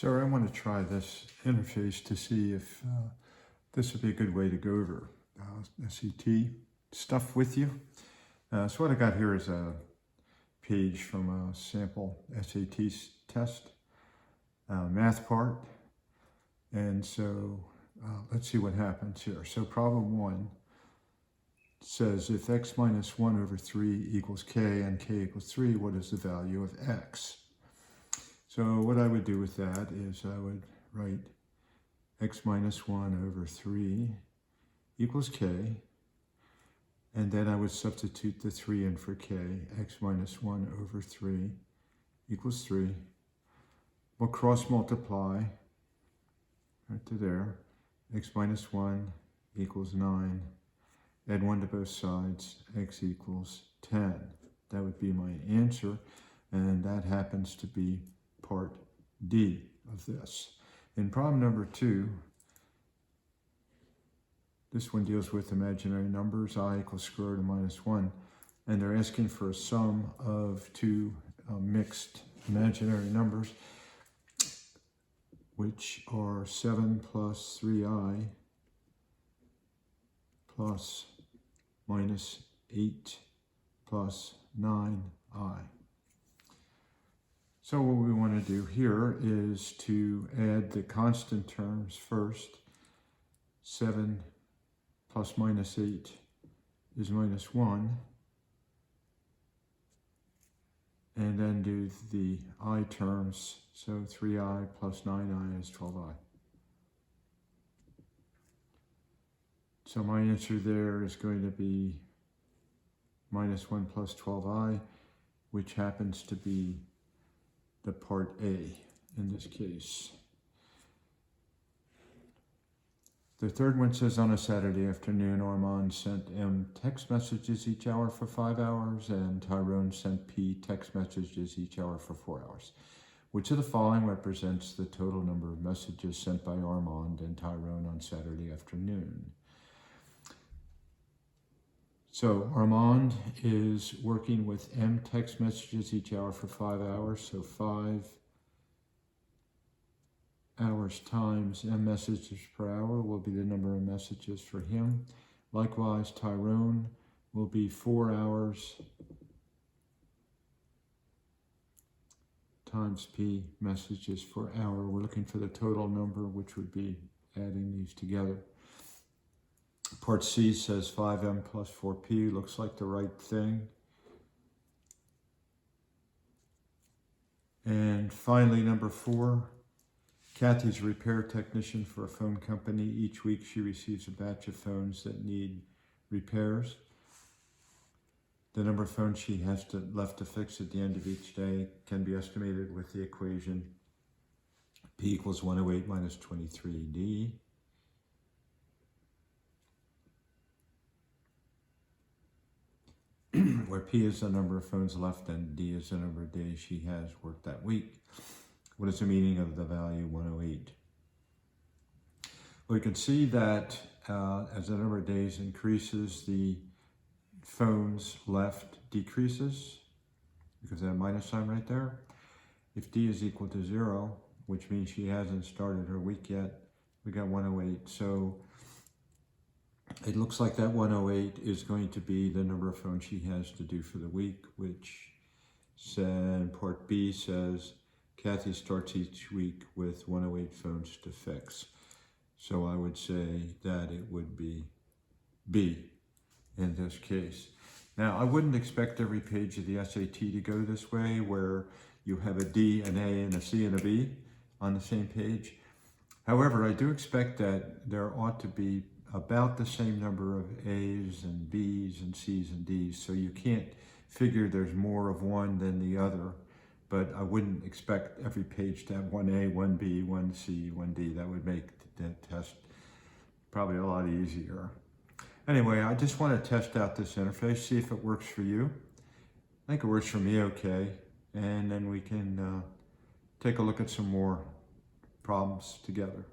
So I want to try this interface to see if this would be a good way to go over SAT stuff with you. So what I got here is a page from a sample SAT test, math part. And so let's see what happens here. So problem 1 says if x minus 1 over 3 equals k and k equals 3, what is the value of x? So what I would do with that is I would write x minus 1 over 3 equals k, and then I would substitute the 3 in for k. X minus 1 over 3 equals 3. We'll cross multiply right to there. X minus 1 equals 9. Add 1 to both sides. X equals 10. That would be my answer, and that happens to be part D of this. In problem number 2, this one deals with imaginary numbers, I equals square root of minus 1, and they're asking for a sum of two mixed imaginary numbers, which are 7 plus 3i plus minus 8 plus 9i. So what we want to do here is to add the constant terms first. 7 plus minus 8 is minus 1. And then do the I terms. So 3i plus 9i is 12i. So my answer there is going to be minus 1 plus 12i, which happens to be the part A in this case. The third one says, on a Saturday afternoon, Armand sent M text messages each hour for 5 hours, and Tyrone sent P text messages each hour for 4 hours. Which of the following represents the total number of messages sent by Armand and Tyrone on Saturday afternoon? So Armand is working with M text messages each hour for 5 hours, so 5 hours times M messages per hour will be the number of messages for him. Likewise, Tyrone will be 4 hours times P messages per hour. We're looking for the total number, which would be adding these together. Part C says 5M plus 4P, looks like the right thing. And finally, number 4, Kathy's a repair technician for a phone company. Each week she receives a batch of phones that need repairs. The number of phones she has left to fix at the end of each day can be estimated with the equation P equals 108 minus 23D. Where P is the number of phones left and D is the number of days she has worked that week. What is the meaning of the value 108? Well, you can see that as the number of days increases, the phones left decreases because of that minus sign right there. If D is equal to 0, which means she hasn't started her week yet, we got 108. So it looks like that 108 is going to be the number of phones she has to do for the week, which said, part B says, Kathy starts each week with 108 phones to fix. So I would say that it would be B in this case. Now, I wouldn't expect every page of the SAT to go this way, where you have a D, an A, and a C, and a B on the same page. However, I do expect that there ought to be about the same number of A's and B's and C's and D's, so you can't figure there's more of one than the other, but I wouldn't expect every page to have 1A, 1B, 1C, 1D. That would make the test probably a lot easier. Anyway, I just want to test out this interface, see if it works for you. I think it works for me okay, and then we can take a look at some more problems together.